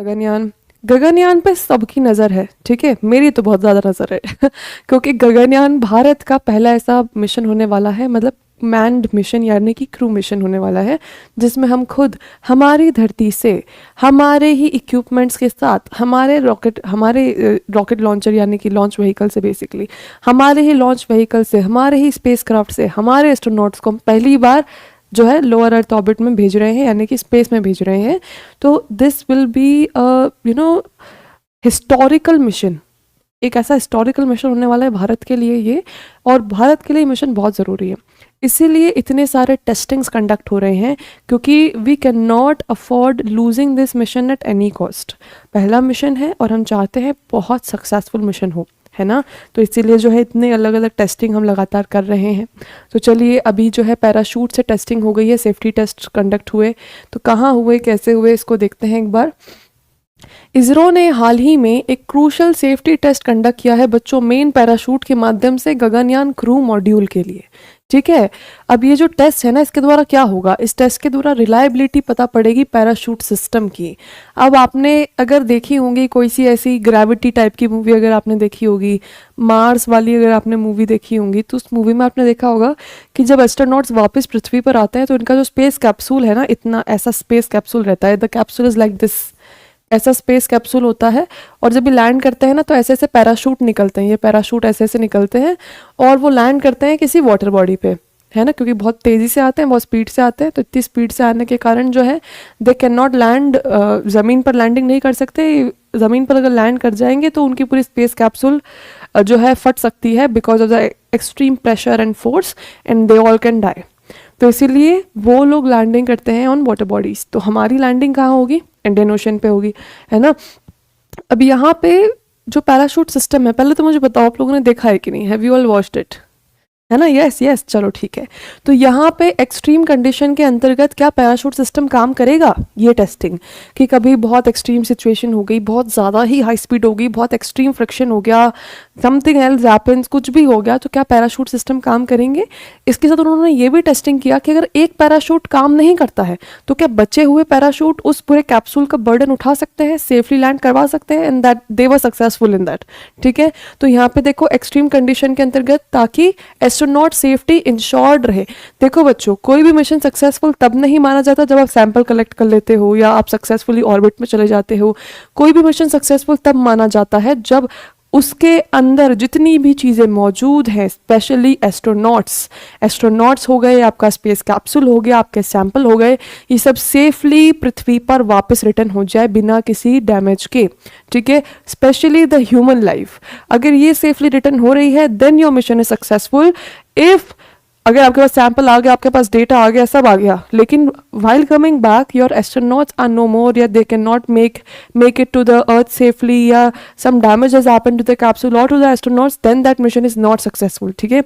गगनयान। गगनयान पे सबकी नज़र है, ठीक है, मेरी तो बहुत ज़्यादा नज़र है क्योंकि गगनयान भारत का पहला ऐसा मिशन होने वाला है, मतलब मैन्ड मिशन यानी कि क्रू मिशन होने वाला है, जिसमें हम खुद हमारी धरती से हमारे ही इक्विपमेंट्स के साथ हमारे रॉकेट लॉन्चर यानी कि लॉन्च व्हीकल से, बेसिकली हमारे ही लॉन्च व्हीकल से, हमारे ही स्पेसक्राफ्ट से हमारे एस्ट्रोनॉट्स को हम पहली बार जो है लोअर अर्थ ऑर्बिट में भेज रहे हैं, यानी कि स्पेस में भेज रहे हैं। तो this will be historical mission, एक ऐसा हिस्टोरिकल मिशन होने वाला है भारत के लिए ये, और भारत के लिए मिशन बहुत ज़रूरी है, इसीलिए इतने सारे टेस्टिंग्स कंडक्ट हो रहे हैं, क्योंकि we can not afford losing this mission at any cost. पहला मिशन है और हम चाहते हैं बहुत सक्सेसफुल मिशन हो, है ना, तो इसीलिए जो है इतने अलग अलग टेस्टिंग हम लगातार कर रहे हैं। तो चलिए, अभी जो है पैराशूट से टेस्टिंग हो गई है, सेफ्टी टेस्ट कंडक्ट हुए, तो कहाँ हुए, कैसे हुए, इसको देखते हैं एक बार। इसरो ने हाल ही में एक क्रूशल सेफ्टी टेस्ट कंडक्ट किया है बच्चों, मेन पैराशूट के माध्यम से गगनयान क्रू मॉड्यूल के लिए, ठीक है। अब ये जो टेस्ट है ना, इसके द्वारा क्या होगा, इस टेस्ट के द्वारा रिलायबिलिटी पता पड़ेगी पैराशूट सिस्टम की। अब आपने अगर देखी होंगी कोई सी ऐसी ग्रेविटी टाइप की मूवी, अगर आपने देखी होगी, मार्स वाली अगर आपने मूवी देखी होंगी, तो उस मूवी में आपने देखा होगा कि जब एस्ट्रोनॉट्स वापस पृथ्वी पर आते हैं तो इनका जो स्पेस कैप्सूल है ना, इतना ऐसा स्पेस कैप्सूल रहता है, the capsule is like this, ऐसा स्पेस कैप्सूल होता है, और जब ये लैंड करते हैं ना तो ऐसे ऐसे पैराशूट निकलते हैं, ये पैराशूट ऐसे ऐसे निकलते हैं, और वो लैंड करते हैं किसी वाटर बॉडी पे, है ना, क्योंकि बहुत तेज़ी से आते हैं, बहुत स्पीड से आते हैं, तो इतनी स्पीड से आने के कारण जो है दे कैन नॉट लैंड, ज़मीन पर लैंडिंग नहीं कर सकते। ज़मीन पर अगर लैंड कर जाएंगे तो उनकी पूरी स्पेस कैप्सूल जो है फट सकती है because of the extreme pressure and force, and they all can die. तो इसीलिए वो लोग लैंडिंग करते हैं ऑन वाटर बॉडीज। तो हमारी लैंडिंग कहाँ होगी, इंडियन ओशन पे होगी, है ना। अब यहाँ पे जो पैराशूट सिस्टम है, पहले तो मुझे बताओ आप लोगों ने देखा है कि नहीं, have you all watched it, है ना, यस यस, चलो ठीक है। तो यहाँ पे एक्सट्रीम कंडीशन के अंतर्गत क्या पैराशूट सिस्टम काम करेगा, ये टेस्टिंग, कि कभी बहुत एक्सट्रीम सिचुएशन हो गई, बहुत ज़्यादा ही हाई स्पीड हो गई, बहुत एक्सट्रीम फ्रिक्शन हो गया, समथिंग एल्स हैपेंस, कुछ भी हो गया, तो क्या पैराशूट सिस्टम काम करेंगे। इसके साथ उन्होंने ये भी टेस्टिंग किया कि अगर एक पैराशूट काम नहीं करता है तो क्या बचे हुए पैराशूट उस पूरे कैप्सूल का बर्डन उठा सकते हैं, सेफली लैंड करवा सकते हैं, and that they were successful in that, ठीक है। तो यहाँ पे देखो एक्सट्रीम कंडीशन के अंतर्गत, ताकि एस्ट्रोनॉट सेफ्टी इंश्योर्ड रहे। देखो बच्चों, कोई भी मिशन सक्सेसफुल तब नहीं माना जाता जब आप सैंपल कलेक्ट कर लेते हो या आप सक्सेसफुली ऑर्बिट में चले जाते हो। कोई भी मिशन सक्सेसफुल तब माना जाता है जब उसके अंदर जितनी भी चीज़ें मौजूद हैं, स्पेशली एस्ट्रोनॉट्स हो गए, आपका स्पेस कैप्सूल हो गया, आपके सैंपल हो गए, ये सब सेफली पृथ्वी पर वापस रिटर्न हो जाए बिना किसी डैमेज के, ठीक है। स्पेशली द ह्यूमन लाइफ, अगर ये सेफली रिटर्न हो रही है then your mission is successful. If अगर आपके पास सैंपल आ गया, आपके पास डेटा आ गया, सब आ गया, लेकिन while coming back your astronauts are no more, या they cannot make it to the earth safely, या some damage has happened to the capsule or to the astronauts, then that mission is not successful, ठीक है।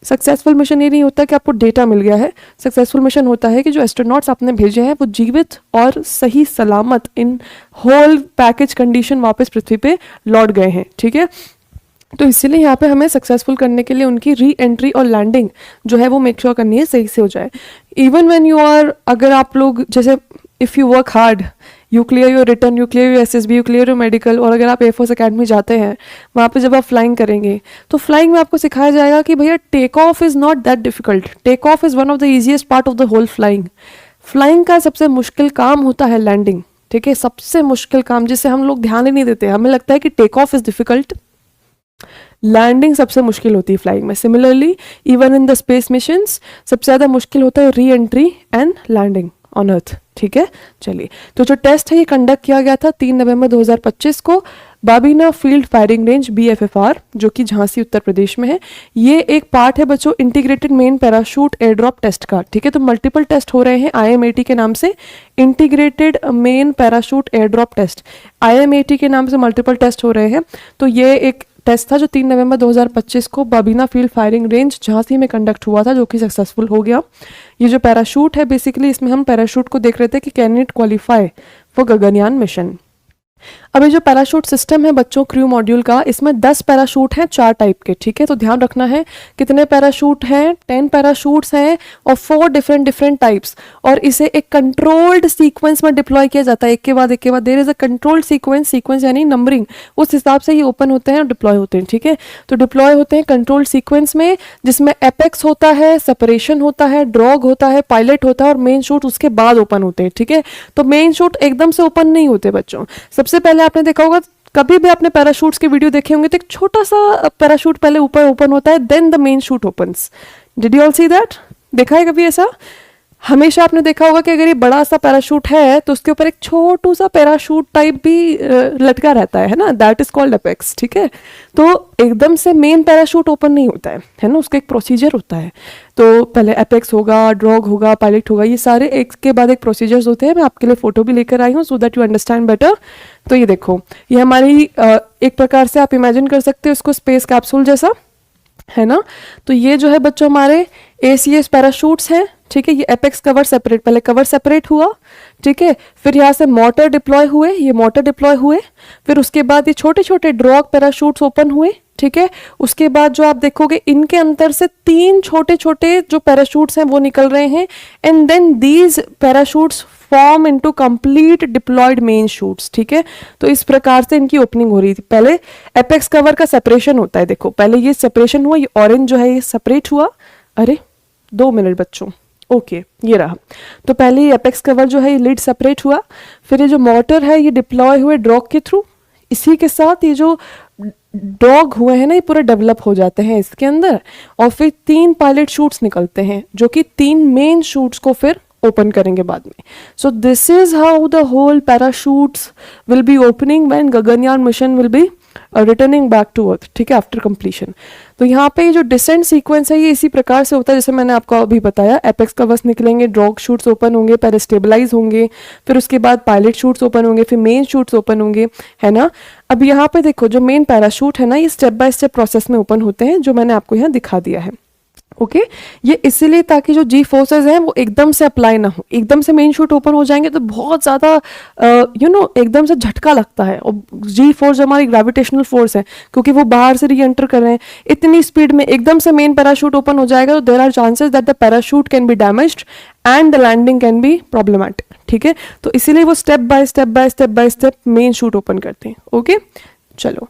Successful mission ये नहीं होता कि आपको data मिल गया है, सक्सेसफुल मिशन होता है कि जो एस्ट्रोनॉट्स आपने भेजे हैं वो जीवित और सही सलामत इन होल पैकेज कंडीशन वापस पृथ्वी पे लौट गए हैं, ठीक है। तो इसीलिए यहाँ पे हमें सक्सेसफुल करने के लिए उनकी री एंट्री और लैंडिंग जो है वो मेक श्योर करनी है सही से हो जाए। इवन व्हेन यू आर, अगर आप लोग जैसे if you work hard, you clear your return, you clear your SSB, you clear your medical, और अगर आप एयरफोर्स अकेडमी जाते हैं, वहाँ पे जब आप फ्लाइंग करेंगे तो फ्लाइंग में आपको सिखाया जाएगा कि भैया take off is not that difficult, take off is one of the easiest part of the whole flying. Flying का सबसे मुश्किल काम होता है लैंडिंग, ठीक है, सबसे मुश्किल काम जिसे हम लोग ध्यान ही नहीं देते। हमें लगता है कि take off is difficult, landing सबसे मुश्किल होती है फ्लाइंग में। Similarly even in the space missions सबसे ज़्यादा मुश्किल होता है re entry and landing on earth, ठीक है। चलिए, तो जो टेस्ट है ये कंडक्ट किया गया था 3 नवंबर 2025 को बाबीना फील्ड फायरिंग रेंज BFFR, जो कि झांसी उत्तर प्रदेश में है। ये एक पार्ट है बच्चों integrated main parachute air drop test का, ठीक है। तो मल्टीपल टेस्ट हो रहे हैं IMAT के नाम से, integrated main parachute air drop test, IMAT के नाम से मल्टीपल टेस्ट हो रहे हैं। तो ये एक टेस्ट था जो 3 नवंबर 2025 को बाबीना फील्ड फायरिंग रेंज झांसी में कंडक्ट हुआ था, जो कि सक्सेसफुल हो गया। ये जो पैराशूट है बेसिकली, इसमें हम पैराशूट को देख रहे थे कि can it qualify for Gaganyaan mission. अब ये जो पैराशूट सिस्टम है बच्चों क्रू मॉड्यूल का, इसमें 10 पैराशूट हैं 4 टाइप के, ठीक है। तो ध्यान रखना है कितने पैराशूट हैं, 10 पैराशूट्स हैं और 4 डिफरेंट टाइप्स, और इसे एक कंट्रोल्ड सीक्वेंस में डिप्लॉय किया जाता है, एक के बाद there is a controlled sequence यानी नंबरिंग, उस हिसाब से ये ओपन होते हैं और डिप्लॉय होते हैं, ठीक है। तो डिप्लॉय होते हैं कंट्रोल्ड सीक्वेंस में, जिसमें एपेक्स होता है, सेपरेशन होता है, ड्रॉग होता है, पायलट होता है और मेन शूट उसके बाद ओपन होते हैं, ठीक है। तो मेन शूट एकदम से ओपन नहीं होते बच्चों। सबसे पहले आपने देखा होगा, कभी भी आपने पैराशूट्स के वीडियो देखे होंगे तो एक छोटा सा पैराशूट पहले ऊपर ओपन होता है, then the main chute opens. Did you all see that? देखा है कभी ऐसा? हमेशा आपने देखा होगा कि अगर ये बड़ा सा पैराशूट है तो उसके ऊपर एक छोटू सा पैराशूट टाइप भी लटका रहता है ना, दैट इज कॉल्ड एपेक्स, ठीक है। तो एकदम से मेन पैराशूट ओपन नहीं होता है ना, उसका एक प्रोसीजर होता है। तो पहले एपेक्स होगा, ड्रॉग होगा, पायलट होगा, ये सारे एक के बाद एक प्रोसीजर्स होते हैं। मैं आपके लिए फोटो भी लेकर आई हूँ so that you understand better. तो ये देखो, ये हमारी एक प्रकार से आप इमेजिन कर सकते हो इसको स्पेस कैप्सूल जैसा, है ना। तो ये जो है बच्चों हमारे ACS पैराशूट्स हैं, ठीक है। ये एपेक्स कवर सेपरेट, पहले कवर सेपरेट हुआ, ठीक है। फिर यहाँ से मोटर डिप्लॉय हुए, ये मोटर डिप्लॉय हुए, फिर उसके बाद ये छोटे छोटे ड्रॉग पैराशूट्स ओपन हुए, ठीक है। उसके बाद जो आप देखोगे इनके अंदर से 3 छोटे छोटे जो पैराशूट्स हैं वो निकल रहे हैं, and then these parachutes form into complete deployed main chutes, ठीक है। तो इस प्रकार से इनकी ओपनिंग हो रही थी। पहले एपेक्स कवर का सेपरेशन होता है, देखो पहले ये सेपरेशन हुआ, ये ऑरेंज जो है ये सेपरेट हुआ, अरे 2 मिनट बच्चों, ओके ये रहा। तो पहले ये एपेक्स कवर जो है ये लिड सेपरेट हुआ, फिर ये जो मोटर है ये डिप्लॉय हुए ड्रॉग के थ्रू, इसी के साथ ये जो डॉग हुए हैं ना ये पूरे डेवलप हो जाते हैं इसके अंदर, और फिर 3 पायलट शूट्स निकलते हैं जो कि 3 मेन शूट्स को फिर ओपन करेंगे बाद में। So this is how the whole parachutes will be opening when Gaganyaan mission will be returning back to earth, ठीक है, आफ्टर कंप्लीशन। तो यहाँ पे जो डिसेंट सीक्वेंस है ये इसी प्रकार से होता है जैसे मैंने आपको अभी बताया। एपेक्स कवर्स निकलेंगे, ड्रॉग शूट्स ओपन होंगे, पहले स्टेबलाइज होंगे, फिर उसके बाद पायलट शूट्स ओपन होंगे, फिर मेन शूट्स ओपन होंगे, है ना। अब यहाँ पे देखो जो मेन पैराशूट है ना ये स्टेप बाय स्टेप प्रोसेस में ओपन होते हैं, जो मैंने आपको यहाँ दिखा दिया है, ओके। ये इसीलिए ताकि जो जी फोर्सेस हैं वो एकदम से अप्लाई ना हो, एकदम से मेन शूट ओपन हो जाएंगे तो बहुत ज़्यादा एकदम से झटका लगता है, और जी फोर्स जो हमारी ग्रेविटेशनल फोर्स है क्योंकि वो बाहर से री एंटर कर रहे हैं इतनी स्पीड में, एकदम से मेन पैराशूट ओपन हो जाएगा तो there are chances that the parachute can be damaged and the landing can be problematic, ठीक है। तो इसीलिए वो step by step main chute open करते हैं, ओके। चलो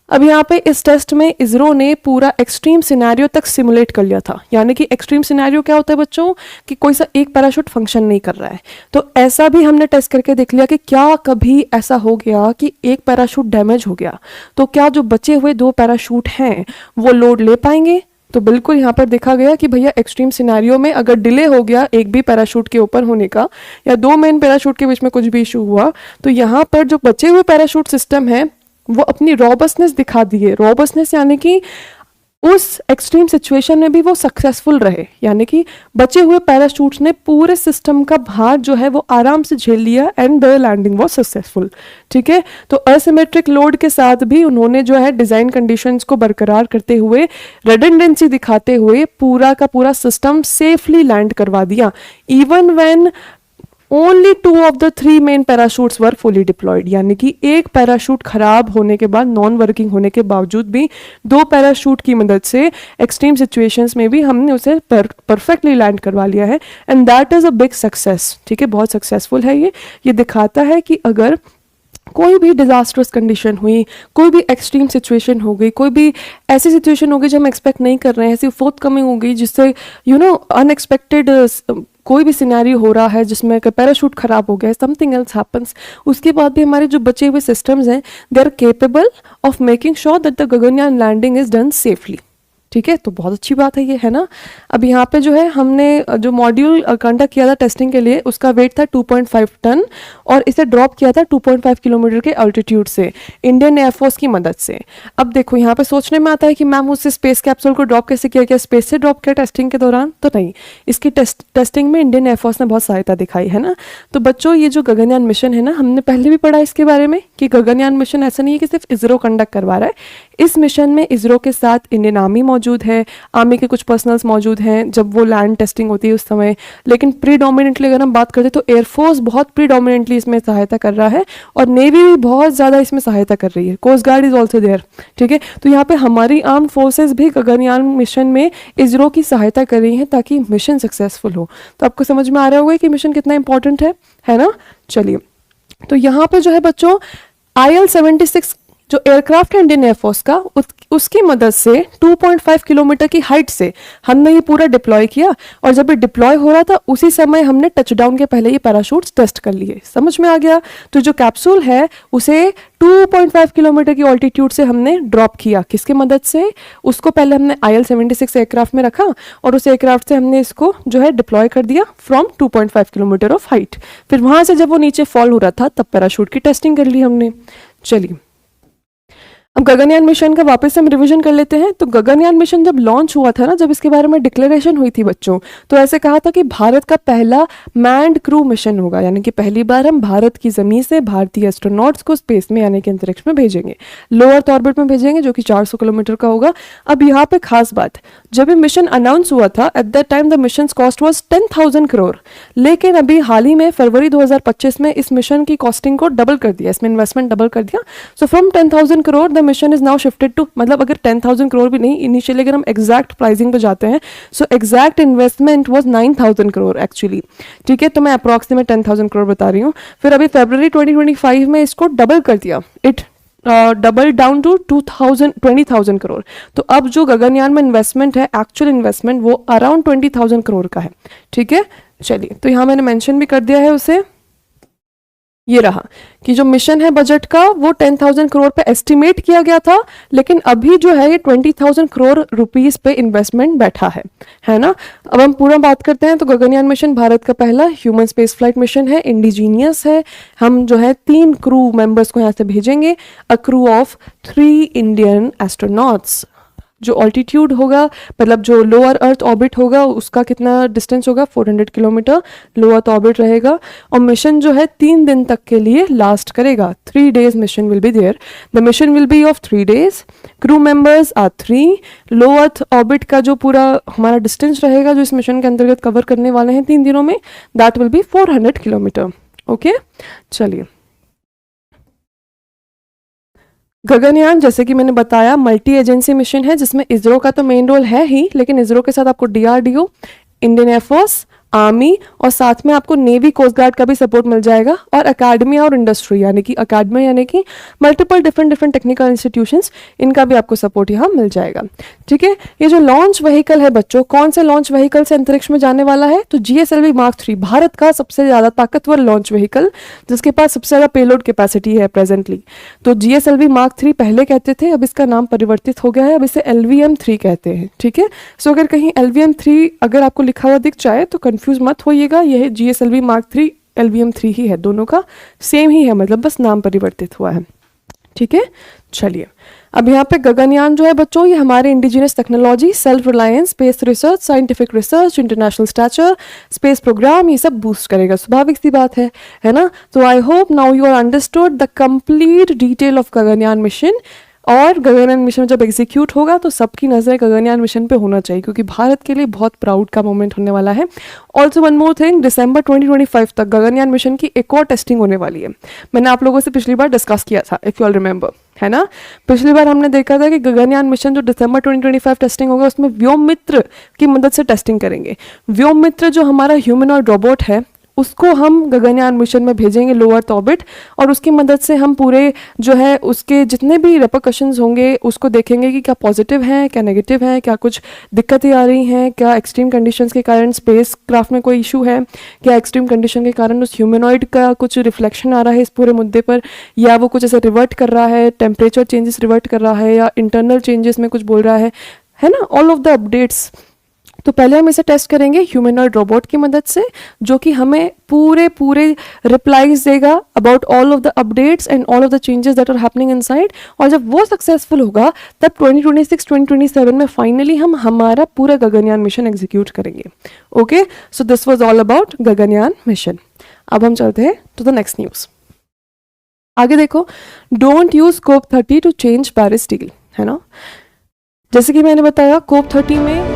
अब यहाँ पे इस टेस्ट में इसरो ने पूरा एक्सट्रीम सिनेरियो तक सिमुलेट कर लिया था। यानी कि एक्सट्रीम सिनेरियो क्या होता है बच्चों, कि कोई सा एक पैराशूट फंक्शन नहीं कर रहा है, तो ऐसा भी हमने टेस्ट करके देख लिया कि क्या कभी ऐसा हो गया कि एक पैराशूट डैमेज हो गया तो क्या जो बचे हुए 2 पैराशूट हैं वो लोड ले पाएंगे। तो बिल्कुल यहाँ पर देखा गया कि भैया एक्सट्रीम सिनेरियो में अगर डिले हो गया एक भी पैराशूट के ओपन होने का या 2 मेन पैराशूट के बीच में कुछ भी इशू हुआ तो यहाँ पर जो बचे हुए पैराशूट सिस्टम है वो अपनी रॉबस्टनेस दिखा दिए। रॉबस्टनेस यानी कि उस एक्सट्रीम सिचुएशन में भी वो सक्सेसफुल रहे, यानी कि बचे हुए पैराशूट्स ने पूरे सिस्टम का भार जो है वो आराम से झेल लिया and the landing was successful, ठीक है। तो असिमेट्रिक लोड के साथ भी उन्होंने जो है डिजाइन कंडीशंस को बरकरार करते हुए, रेडंडेंसी दिखाते हुए पूरा का पूरा सिस्टम सेफली लैंड करवा दिया, even when only 2 of the 3 main parachutes were fully deployed. यानी कि एक पैराशूट खराब होने के बाद, नॉन वर्किंग होने के बावजूद भी 2 पैराशूट की मदद से एक्सट्रीम सिचुएशंस में भी हमने उसे परफेक्टली लैंड करवा लिया है, and that is a big success, ठीक है। बहुत सक्सेसफुल है ये दिखाता है कि अगर कोई भी डिजास्टर्स कंडीशन हुई, कोई भी एक्सट्रीम सिचुएशन हो गई, कोई भी ऐसी सिचुएशन हो गई जो हम एक्सपेक्ट नहीं कर रहे हैं, ऐसी फोर्थ कमिंग हो गई जिससे अनएक्सपेक्टेड कोई भी सिनेरियो हो रहा है जिसमें पैराशूट खराब हो गया, समथिंग एल्स हैपेंस, उसके बाद भी हमारे जो बचे हुए सिस्टम्स हैं they are capable of making sure that the Gaganyaan landing is done safely, ठीक है। तो बहुत अच्छी बात है ये, है ना। अब यहाँ पे जो है हमने जो मॉड्यूल कंडक्ट किया था टेस्टिंग के लिए उसका वेट था 2.5 टन और इसे ड्रॉप किया था 2.5 किलोमीटर के अल्टीट्यूड से इंडियन एयरफोर्स की मदद से। अब देखो यहाँ पे सोचने में आता है कि मैम उससे स्पेस कैप्सूल को ड्रॉप कैसे किया, क्या स्पेस से ड्रॉप किया टेस्टिंग के दौरान? तो नहीं, इसकी टेस्टिंग में इंडियन एयरफोर्स ने बहुत सहायता दिखाई, है ना। तो बच्चों ये जो गगनयान मिशन है ना, हमने पहले भी पढ़ा इसके बारे में कि गगनयान मिशन ऐसा नहीं है कि सिर्फ इसरो कंडक्ट करवा रहा है। इस मिशन में इसरो के साथ इंडियन आर्मी मौजूद है, आर्मी के कुछ पर्सनल्स मौजूद हैं जब वो लैंड टेस्टिंग होती है उस समय, लेकिन प्रीडोमिनेंटली अगर हम बात करें तो एयरफोर्स बहुत प्रीडोमिनेंटली इसमें सहायता कर रहा है और नेवी भी बहुत ज़्यादा इसमें सहायता कर रही है, coast guard is also there. ठीक है, तो यहाँ पे हमारी आर्म फोर्सेज भी गगनयान मिशन में इसरो की सहायता कर रही हैं ताकि मिशन सक्सेसफुल हो। तो आपको समझ में आ रहा होगा कि मिशन कितना इंपॉर्टेंट है ना। चलिए, तो यहाँ पे जो है बच्चों IL-76 जो एयरक्राफ्ट है इंडियन एयरफोर्स का, उसकी मदद से 2.5 किलोमीटर की हाइट से हमने ये पूरा डिप्लॉय किया, और जब ये डिप्लॉय हो रहा था उसी समय हमने टचडाउन के पहले ये पैराशूट्स टेस्ट कर लिए। समझ में आ गया। तो जो कैप्सूल है उसे 2.5 किलोमीटर की ऑल्टीट्यूड से हमने ड्रॉप किया, किसके मदद से, उसको पहले हमने IL-76 एयरक्राफ्ट में रखा और उस एयरक्राफ्ट से हमने इसको जो है डिप्लॉय कर दिया फ्रॉम 2.5 किलोमीटर ऑफ हाइट। फिर वहां से जब वो नीचे फॉल हो रहा था तब पैराशूट की टेस्टिंग कर ली हमने। चलिए, अब गगनयान मिशन का वापस से हम रिवीजन कर लेते हैं। तो गगनयान मिशन जब लॉन्च हुआ था ना, जब इसके बारे में डिक्लेरेशन हुई थी बच्चों, तो ऐसे कहा था कि भारत का पहला मैन्ड क्रू मिशन होगा, यानी कि पहली बार हम भारत की जमीन से भारतीय एस्ट्रोनॉट्स को स्पेस में यानी कि अंतरिक्ष में भेजेंगे, लो अर्थ ऑर्बिट में भेजेंगे, जो कि 400 किलोमीटर का होगा। अब यहाँ पे खास बात, जब ये मिशन अनाउंस हुआ था at that time the mission cost was 10,000 crore, लेकिन अभी हाल ही में फरवरी 2025 में इस मिशन की कॉस्टिंग को डबल कर दिया, इसमें इन्वेस्टमेंट डबल कर दिया। So from 10,000 crore the mission is now shifted to, मतलब अगर 10,000 करोड़ भी नहीं, इनिशियली अगर हम एग्जैक्ट प्राइसिंग पे जाते हैं, so exact investment was 9,000 crore actually. ठीक है, तो मैं अप्रॉक्सीमेट 10,000 करोड़ बता रही हूँ। फिर अभी फरवरी 2025 में इसको डबल कर दिया, it double down to 20,000 crore. तो अब जो गगनयान में इन्वेस्टमेंट है, एक्चुअल इन्वेस्टमेंट, वो अराउंड 20,000 करोड़ का है। ठीक है, चलिए, तो यहाँ मैंने मेंशन भी कर दिया है उसे, ये रहा कि जो मिशन है बजट का वो 10,000 करोड़ पे एस्टिमेट किया गया था, लेकिन अभी जो है ये 20,000 करोड़ रुपीस पे इन्वेस्टमेंट बैठा है ना। अब हम पूरा बात करते हैं। तो गगनयान मिशन भारत का पहला ह्यूमन स्पेस फ्लाइट मिशन है, इंडिजीनियस है। हम जो है 3 क्रू मेंबर्स को यहाँ से भेजेंगे, a crew of 3 Indian astronauts. जो ऑल्टीट्यूड होगा, मतलब जो लोअर अर्थ ऑर्बिट होगा उसका कितना डिस्टेंस होगा, 400 किलोमीटर लो अर्थ ऑर्बिट रहेगा। और मिशन जो है 3 दिन तक के लिए लास्ट करेगा, 3 days mission will be there. The mission will be of 3 days, crew members are 3। Low earth orbit का जो पूरा हमारा डिस्टेंस रहेगा जो इस मिशन के अंतर्गत कवर करने वाले हैं 3 दिनों में, that will be 400 kilometre. Okay, चलिए, गगनयान जैसे कि मैंने बताया मल्टी एजेंसी मिशन है, जिसमें इसरो का तो मेन रोल है ही, लेकिन इसरो के साथ आपको DRDO, इंडियन एयरफोर्स, आर्मी और साथ में आपको नेवी, कोस्ट गार्ड का भी सपोर्ट मिल जाएगा, और अकेडमिया और इंडस्ट्री यानी कि अकेडमिया यानी कि मल्टीपल डिफरेंट टेक्निकल इंस्टीट्यूशंस, इनका भी आपको सपोर्ट यहाँ मिल जाएगा। ठीक है, ये जो लॉन्च व्हीकल है बच्चों, कौन से लॉन्च व्हीकल से अंतरिक्ष में जाने वाला है, तो GSLV Mark 3, भारत का सबसे ज़्यादा ताकतवर लॉन्च व्हीकल, जिसके पास सबसे ज़्यादा पेलोड कैपेसिटी है प्रेजेंटली। तो GSLV Mark 3 पहले कहते थे, अब इसका नाम परिवर्तित हो गया है, अब इसे LVM-3 कहते हैं। ठीक है, सो अगर कहीं LVM-3 अगर आपको लिखा हुआ दिख जाए तो कंफ्यूज मत होइएगा, यह GSLV Mark 3 LVM-3 ही है, दोनों का सेम ही है, मतलब बस नाम परिवर्तित हुआ है। ठीक है, चलिए, अब यहाँ पे गगनयान जो है बच्चों, ये हमारे indigenous technology, self reliance, space research, scientific research, international stature, space program, ये सब बूस्ट करेगा। स्वाभाविक सी बात है ना। तो I hope now you are understood the complete detail of Gaganyaan mission. और गगनयान मिशन जब एग्जीक्यूट होगा तो सबकी नज़र गगनयान मिशन पे होना चाहिए, क्योंकि भारत के लिए बहुत प्राउड का मोमेंट होने वाला है। ऑल्सो वन मोर थिंग, दिसंबर 2025 तक गगनयान मिशन की एक और टेस्टिंग होने वाली है। मैंने आप लोगों से पिछली बार डिस्कस किया था, इफ़ यू ऑल रिमेंबर, है ना। पिछली बार हमने देखा था कि गगनयान मिशन जो दिसंबर 2025 टेस्टिंग होगा उसमें व्योममित्र की मदद से टेस्टिंग करेंगे। व्योममित्र जो हमारा ह्यूमनॉइड रोबोट है, उसको हम गगनयान मिशन में भेजेंगे लो अर्थ ऑर्बिट, और उसकी मदद से हम पूरे जो है उसके जितने भी रेपरकशंस होंगे उसको देखेंगे कि क्या पॉजिटिव हैं, क्या नेगेटिव हैं, क्या कुछ दिक्कतें आ रही हैं, क्या एक्सट्रीम कंडीशंस के कारण स्पेस क्राफ्ट में कोई इशू है, क्या एक्सट्रीम कंडीशन के कारण उस ह्यूमनॉइड का कुछ रिफ्लेक्शन आ रहा है इस पूरे मुद्दे पर, या वो कुछ ऐसे रिवर्ट कर रहा है, टेम्परेचर चेंजेस रिवर्ट कर रहा है, या इंटरनल चेंजेस में कुछ बोल रहा है ना, ऑल ऑफ द अपडेट्स। तो पहले हम इसे टेस्ट करेंगे ह्यूमनॉइड रोबोट की मदद से, जो कि हमें पूरे रिप्लाईज देगा about all of the updates and all of the changes that are happening inside. और जब वो सक्सेसफुल होगा तब 2026-2027 में फाइनली हम हमारा पूरा गगनयान मिशन एग्जीक्यूट करेंगे। Okay, so this was all about Gaganyaan mission. अब हम चलते हैं टू द नेक्स्ट न्यूज़। आगे देखो, don't use COP30 to change Paris deal, है ना। जैसे कि मैंने बताया, COP30 में